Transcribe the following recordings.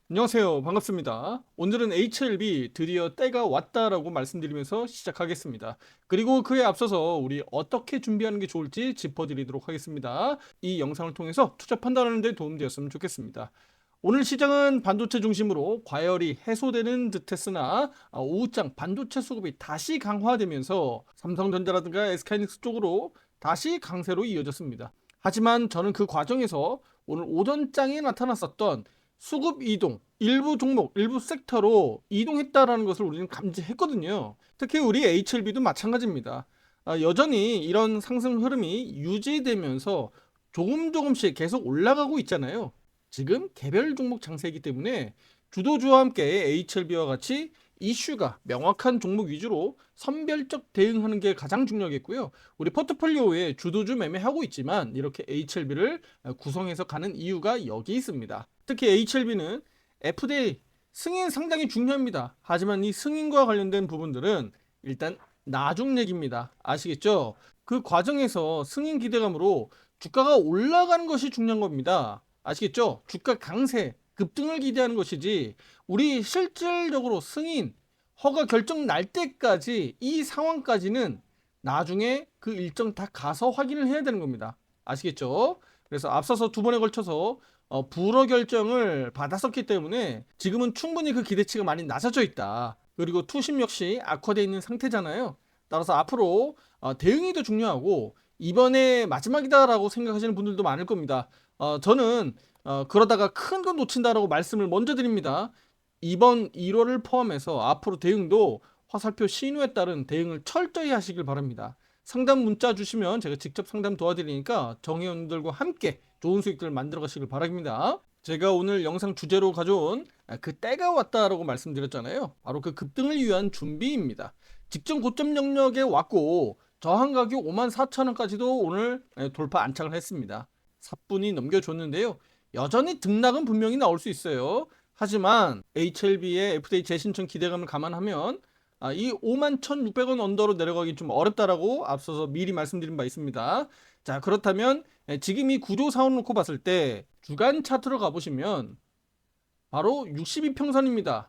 안녕하세요. 반갑습니다. 오늘은 HLB 드디어 때가 왔다라고 말씀드리면서 시작하겠습니다. 그리고 그에 앞서서 우리 어떻게 준비하는 게 좋을지 짚어드리도록 하겠습니다. 이 영상을 통해서 투자 판단하는 데 도움되었으면 좋겠습니다. 오늘 시장은 반도체 중심으로 과열이 해소되는 듯했으나 오후장 반도체 수급이 다시 강화되면서 삼성전자라든가 SK하이닉스 쪽으로 다시 강세로 이어졌습니다. 하지만 저는 그 과정에서 오늘 오전장에 나타났었던 수급 이동, 일부 종목, 일부 섹터로 이동했다라는 것을 우리는 감지했거든요. 특히 우리 HLB도 마찬가지입니다. 여전히 이런 상승 흐름이 유지되면서 조금씩 계속 올라가고 있잖아요. 지금 개별 종목 장세이기 때문에 주도주와 함께 HLB와 같이 이슈가 명확한 종목 위주로 선별적 대응하는 게 가장 중요하겠고요. 우리 포트폴리오에 주도주 매매하고 있지만 이렇게 HLB를 구성해서 가는 이유가 여기 있습니다. 특히 HLB는 FDA 승인 상당히 중요합니다. 하지만 이 승인과 관련된 부분들은 일단 나중 얘기입니다. 아시겠죠? 그 과정에서 승인 기대감으로 주가가 올라가는 것이 중요한 겁니다. 아시겠죠? 주가 강세, 급등을 기대하는 것이지 우리 실질적으로 승인, 허가 결정 날 때까지 이 상황까지는 나중에 그 일정 다 가서 확인을 해야 되는 겁니다. 아시겠죠? 그래서 앞서서 두 번에 걸쳐서 불허 결정을 받았었기 때문에 지금은 충분히 그 기대치가 많이 낮아져 있다. 그리고 투심 역시 악화되어 있는 상태잖아요. 따라서 앞으로 대응이 더 중요하고 이번에 마지막이다라고 생각하시는 분들도 많을 겁니다. 저는 그러다가 큰 건 놓친다라고 말씀을 먼저 드립니다. 이번 1월을 포함해서 앞으로 대응도 화살표 신호에 따른 대응을 철저히 하시길 바랍니다. 상담 문자 주시면 제가 직접 상담 도와드리니까 정회원들과 함께 좋은 수익들을 만들어 가시길 바랍니다. 제가 오늘 영상 주제로 가져온 그 때가 왔다라고 말씀드렸잖아요. 바로 그 급등을 위한 준비입니다. 직전 고점 영역에 왔고 저항 가격 54,000원까지도 오늘 돌파 안착을 했습니다. 4분이 넘겨줬는데요. 여전히 등락은 분명히 나올 수 있어요. 하지만 HLB의 FDA 재신청 기대감을 감안하면 이 51,600원 언더로 내려가기 좀 어렵다라고 앞서서 미리 말씀드린 바 있습니다. 자, 그렇다면 지금 이 구조 사원을 놓고 봤을 때 주간 차트로 가보시면 바로 62평선입니다.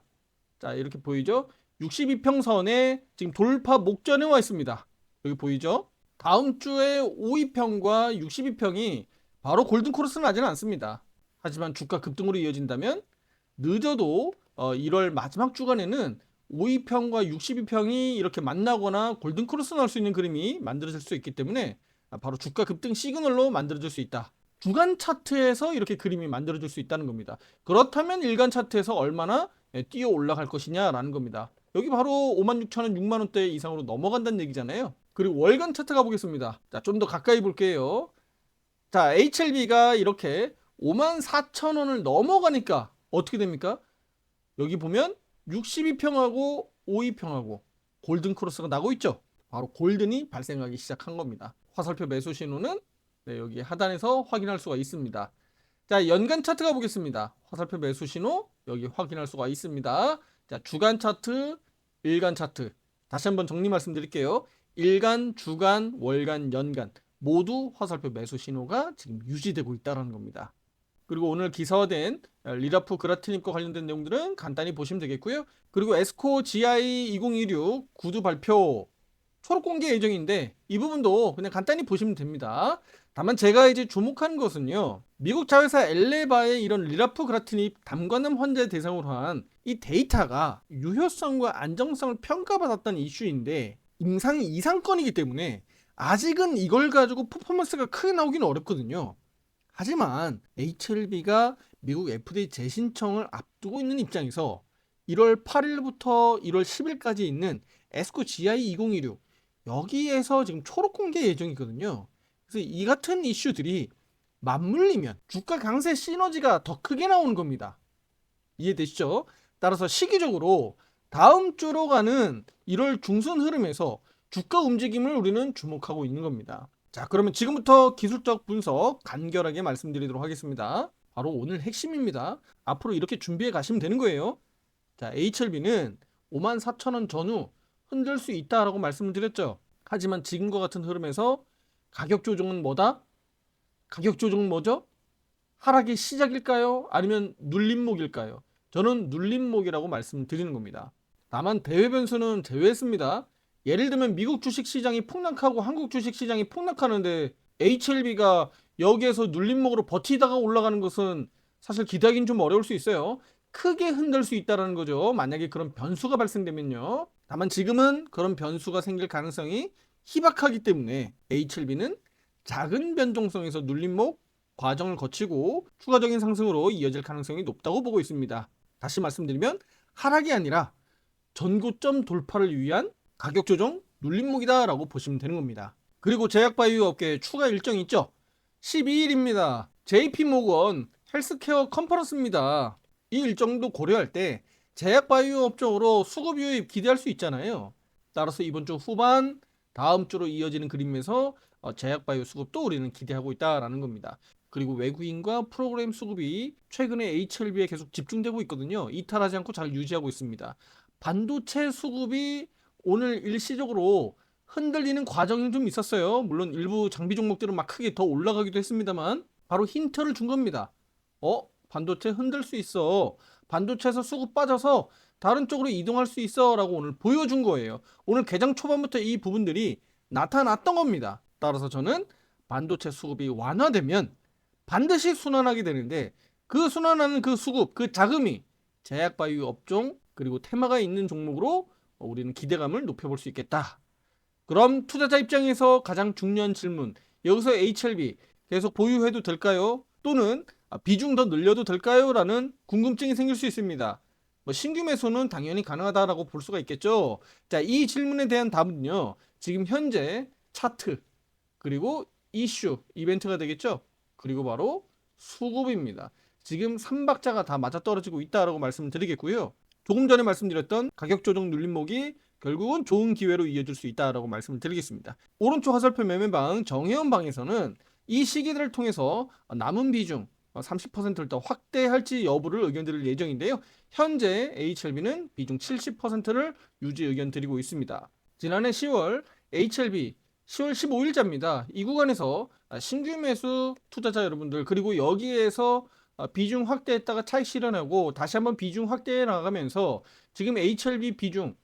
자, 이렇게 보이죠? 62평선에 지금 돌파 목전에 와 있습니다. 여기 보이죠? 다음 주에 52평과 62평이 바로 골든 크로스는 나지는 않습니다. 하지만 주가 급등으로 이어진다면 늦어도 1월 마지막 주간에는 52평과 62평이 이렇게 만나거나 골든 크로스 날 수 있는 그림이 만들어질 수 있기 때문에 바로 주가 급등 시그널로 만들어질 수 있다. 주간 차트에서 이렇게 그림이 만들어질 수 있다는 겁니다. 그렇다면 일간 차트에서 얼마나 뛰어 올라갈 것이냐라는 겁니다. 여기 바로 56,000원, 6만원대 이상으로 넘어간다는 얘기잖아요. 그리고 월간 차트 가보겠습니다. 자, 좀 더 가까이 볼게요. 자, HLB가 이렇게 54,000원을 넘어가니까 어떻게 됩니까? 여기 보면 62평하고 52평하고 골든 크로스가 나고 있죠. 바로 골든이 발생하기 시작한 겁니다. 화살표 매수 신호는 여기 하단에서 확인할 수가 있습니다. 자, 연간 차트 가보겠습니다. 화살표 매수 신호 여기 확인할 수가 있습니다. 자, 주간 차트, 일간 차트 다시 한번 정리 말씀드릴게요. 일간, 주간, 월간, 연간 모두 화살표 매수 신호가 지금 유지되고 있다는 겁니다. 그리고 오늘 기사화된 리라프 그라트님과 관련된 내용들은 간단히 보시면 되겠고요. 그리고 에스코 GI 2016 구두 발표 초록 공개 예정인데 이 부분도 그냥 간단히 보시면 됩니다. 다만 제가 이제 주목하는 것은요. 미국 자회사 엘레바의 이런 리라프 그라트닙 담관음 환자 대상으로 한 이 데이터가 유효성과 안정성을 평가받았다는 이슈인데 임상 이상건이기 때문에 아직은 이걸 가지고 퍼포먼스가 크게 나오기는 어렵거든요. 하지만 HLB가 미국 FDA 재신청을 앞두고 있는 입장에서 1월 8일부터 1월 10일까지 있는 에스코 GI 2016 여기에서 지금 초록 공개 예정이거든요. 그래서 이 같은 이슈들이 맞물리면 주가 강세 시너지가 더 크게 나오는 겁니다. 이해되시죠? 따라서 시기적으로 다음 주로 가는 1월 중순 흐름에서 주가 움직임을 우리는 주목하고 있는 겁니다. 자, 그러면 지금부터 기술적 분석 간결하게 말씀드리도록 하겠습니다. 바로 오늘 핵심입니다. 앞으로 이렇게 준비해 가시면 되는 거예요. 자, HLB는 54,000원 전후 흔들 수 있다라고 말씀을 드렸죠. 하지만 지금과 같은 흐름에서 가격 조정은 뭐다? 가격 조정은 뭐죠? 하락의 시작일까요? 아니면 눌림목일까요? 저는 눌림목이라고 말씀드리는 겁니다. 다만 대외 변수는 제외했습니다. 예를 들면 미국 주식시장이 폭락하고 한국 주식시장이 폭락하는데 HLB가 여기에서 눌림목으로 버티다가 올라가는 것은 사실 기대하기는 좀 어려울 수 있어요. 크게 흔들 수 있다는 거죠. 만약에 그런 변수가 발생되면요. 다만 지금은 그런 변수가 생길 가능성이 희박하기 때문에 HLB는 작은 변동성에서 눌림목 과정을 거치고 추가적인 상승으로 이어질 가능성이 높다고 보고 있습니다. 다시 말씀드리면 하락이 아니라 전고점 돌파를 위한 가격 조정 눌림목이다 라고 보시면 되는 겁니다. 그리고 제약바이오 업계에 추가 일정이 있죠. 12일입니다. JP모건 헬스케어 컨퍼런스입니다. 이 일정도 고려할 때 제약바이오 업종으로 수급 유입 기대할 수 있잖아요. 따라서 이번 주 후반 다음 주로 이어지는 그림에서 제약바이오 수급도 우리는 기대하고 있다라는 겁니다. 그리고 외국인과 프로그램 수급이 최근에 HLB에 계속 집중되고 있거든요. 이탈하지 않고 잘 유지하고 있습니다. 반도체 수급이 오늘 일시적으로 흔들리는 과정이 좀 있었어요. 물론 일부 장비 종목들은 막 크게 더 올라가기도 했습니다만 바로 힌트를 준 겁니다. 반도체 흔들 수 있어. 반도체에서 수급 빠져서 다른 쪽으로 이동할 수 있어 라고 오늘 보여준 거예요. 오늘 개장 초반부터 이 부분들이 나타났던 겁니다. 따라서 저는 반도체 수급이 완화되면 반드시 순환하게 되는데 그 순환하는 그 수급, 그 자금이 제약바이오 업종 그리고 테마가 있는 종목으로 우리는 기대감을 높여볼 수 있겠다. 그럼 투자자 입장에서 가장 중요한 질문, 여기서 HLB 계속 보유해도 될까요? 또는 비중 더 늘려도 될까요? 라는 궁금증이 생길 수 있습니다. 신규 매수는 당연히 가능하다라고 볼 수가 있겠죠. 자, 이 질문에 대한 답은요. 지금 현재 차트 그리고 이슈, 이벤트가 되겠죠. 그리고 바로 수급입니다. 지금 3박자가 다 맞아떨어지고 있다라고 말씀드리겠고요. 조금 전에 말씀드렸던 가격 조정 눌림목이 결국은 좋은 기회로 이어질 수 있다라고 말씀을 드리겠습니다. 오른쪽 화살표 매매방 정혜원방에서는 이 시기들을 통해서 남은 비중 30%를 더 확대할지 여부를 의견 드릴 예정인데요. 현재 HLB는 비중 70%를 유지 의견 드리고 있습니다. 지난해 10월 HLB 10월 15일자입니다. 이 구간에서 신규 매수 투자자 여러분들 그리고 여기에서 비중 확대했다가 차익 실현하고 다시 한번 비중 확대해 나가면서 지금 HLB 비중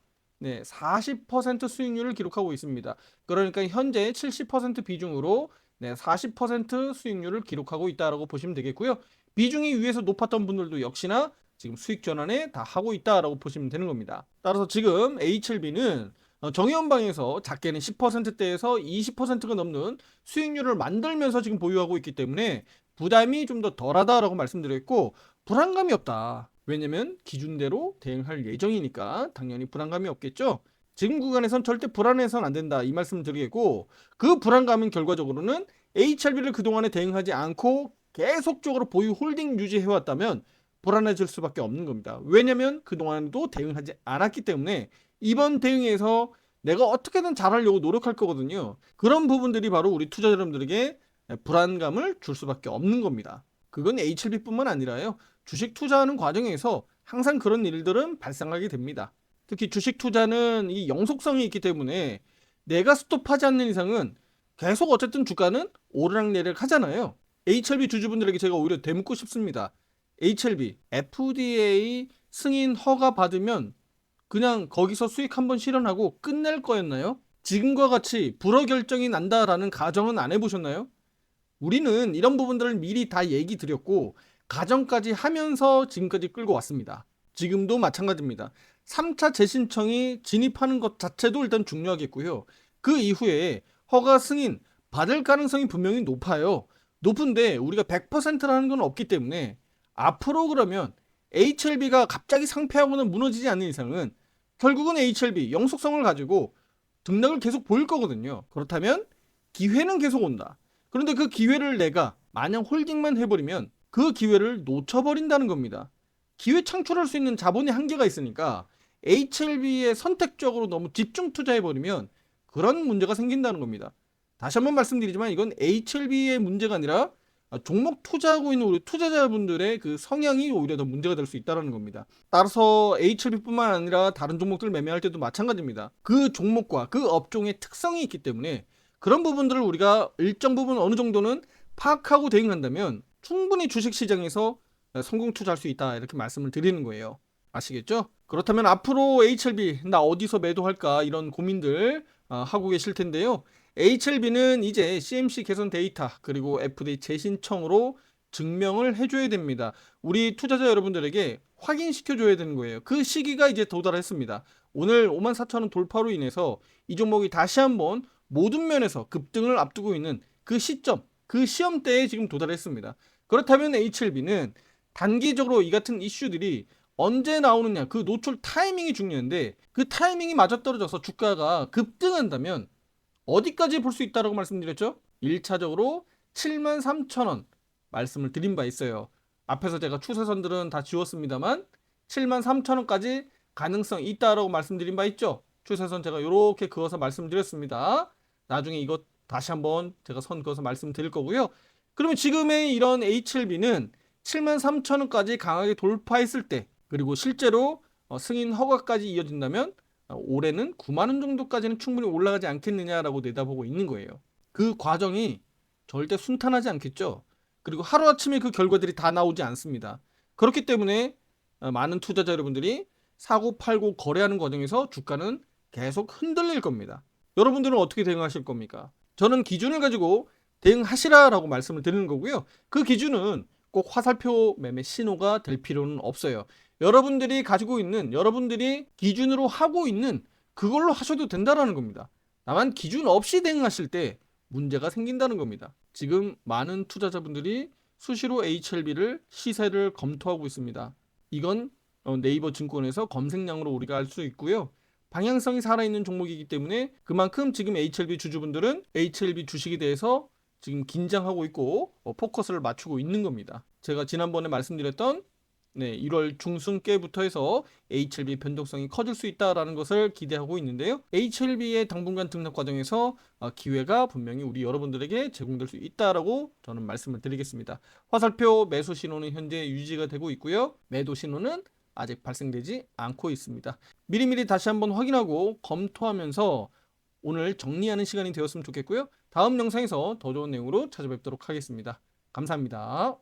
40% 수익률을 기록하고 있습니다. 그러니까 현재 70% 비중으로 40% 수익률을 기록하고 있다라고 보시면 되겠고요. 비중이 위에서 높았던 분들도 역시나 지금 수익 전환에 다 하고 있다라고 보시면 되는 겁니다. 따라서 지금 HLB는 정의원방에서 작게는 10%대에서 20%가 넘는 수익률을 만들면서 지금 보유하고 있기 때문에 부담이 좀 더 덜하다라고 말씀드렸고 불안감이 없다. 왜냐면 기준대로 대응할 예정이니까 당연히 불안감이 없겠죠. 지금 구간에선 절대 불안해서는 안 된다 이 말씀을 드리겠고 그 불안감은 결과적으로는 HLB를 그동안에 대응하지 않고 계속적으로 보유 홀딩 유지해왔다면 불안해질 수밖에 없는 겁니다. 왜냐면 그동안도 대응하지 않았기 때문에 이번 대응에서 내가 어떻게든 잘하려고 노력할 거거든요. 그런 부분들이 바로 우리 투자자 여러분들에게 불안감을 줄 수밖에 없는 겁니다. 그건 HLB뿐만 아니라요. 주식 투자하는 과정에서 항상 그런 일들은 발생하게 됩니다. 특히 주식 투자는 이 영속성이 있기 때문에 내가 스톱하지 않는 이상은 계속 어쨌든 주가는 오르락내리락 하잖아요. HLB 주주분들에게 제가 오히려 되묻고 싶습니다. HLB, FDA 승인 허가 받으면 그냥 거기서 수익 한번 실현하고 끝낼 거였나요? 지금과 같이 불허 결정이 난다라는 가정은 안 해보셨나요? 우리는 이런 부분들을 미리 다 얘기 드렸고 가정까지 하면서 지금까지 끌고 왔습니다. 지금도 마찬가지입니다. 3차 재신청이 진입하는 것 자체도 일단 중요하겠고요. 그 이후에 허가 승인 받을 가능성이 분명히 높아요. 높은데 우리가 100%라는 건 없기 때문에 앞으로 그러면 HLB가 갑자기 상폐하거나 무너지지 않는 이상은 결국은 HLB 영속성을 가지고 등락을 계속 보일 거거든요. 그렇다면 기회는 계속 온다. 그런데 그 기회를 내가 마냥 홀딩만 해버리면 그 기회를 놓쳐버린다는 겁니다. 기회 창출할 수 있는 자본의 한계가 있으니까 HLB에 선택적으로 너무 집중 투자해버리면 그런 문제가 생긴다는 겁니다. 다시 한번 말씀드리지만 이건 HLB의 문제가 아니라 종목 투자하고 있는 우리 투자자분들의 그 성향이 오히려 더 문제가 될 수 있다는 겁니다. 따라서 HLB뿐만 아니라 다른 종목들 매매할 때도 마찬가지입니다. 그 종목과 그 업종의 특성이 있기 때문에 그런 부분들을 우리가 일정 부분 어느 정도는 파악하고 대응한다면 충분히 주식시장에서 성공 투자할 수 있다 이렇게 말씀을 드리는 거예요. 아시겠죠? 그렇다면 앞으로 HLB 나 어디서 매도할까 이런 고민들 하고 계실 텐데요. HLB는 이제 CMC 개선 데이터 그리고 FDA 재신청으로 증명을 해줘야 됩니다. 우리 투자자 여러분들에게 확인시켜줘야 되는 거예요. 그 시기가 이제 도달했습니다. 오늘 54,000원 돌파로 인해서 이 종목이 다시 한번 모든 면에서 급등을 앞두고 있는 그 시점, 그 시험대에 지금 도달했습니다. 그렇다면 HLB는 단기적으로 이 같은 이슈들이 언제 나오느냐 그 노출 타이밍이 중요한데 그 타이밍이 맞아떨어져서 주가가 급등한다면 어디까지 볼 수 있다라고 말씀드렸죠? 1차적으로 73,000원 말씀을 드린 바 있어요. 앞에서 제가 추세선들은 다 지웠습니다만 73,000원까지 가능성이 있다라고 말씀드린 바 있죠. 추세선 제가 이렇게 그어서 말씀드렸습니다. 나중에 이것 다시 한번 제가 선 그어서 말씀드릴 거고요. 그러면 지금의 이런 HLB는 73,000원까지 강하게 돌파했을 때 그리고 실제로 승인 허가까지 이어진다면 올해는 9만 원 정도까지는 충분히 올라가지 않겠느냐라고 내다보고 있는 거예요. 그 과정이 절대 순탄하지 않겠죠. 그리고 하루아침에 그 결과들이 다 나오지 않습니다. 그렇기 때문에 많은 투자자 여러분들이 사고 팔고 거래하는 과정에서 주가는 계속 흔들릴 겁니다. 여러분들은 어떻게 대응하실 겁니까? 저는 기준을 가지고 대응하시라라고 말씀을 드리는 거고요. 그 기준은 꼭 화살표 매매 신호가 될 필요는 없어요. 여러분들이 가지고 있는 여러분들이 기준으로 하고 있는 그걸로 하셔도 된다라는 겁니다. 다만 기준 없이 대응하실 때 문제가 생긴다는 겁니다. 지금 많은 투자자분들이 수시로 HLB를 시세를 검토하고 있습니다. 이건 네이버 증권에서 검색량으로 우리가 알 수 있고요. 방향성이 살아있는 종목이기 때문에 그만큼 지금 HLB 주주분들은 HLB 주식에 대해서 지금 긴장하고 있고 포커스를 맞추고 있는 겁니다. 제가 지난번에 말씀드렸던 1월 중순께부터 해서 HLB 변동성이 커질 수 있다라는 것을 기대하고 있는데요. HLB의 당분간 등락 과정에서 기회가 분명히 우리 여러분들에게 제공될 수 있다라고 저는 말씀을 드리겠습니다. 화살표 매수 신호는 현재 유지가 되고 있고요. 매도 신호는 아직 발생되지 않고 있습니다. 미리미리 다시 한번 확인하고 검토하면서 오늘 정리하는 시간이 되었으면 좋겠고요. 다음 영상에서 더 좋은 내용으로 찾아뵙도록 하겠습니다. 감사합니다.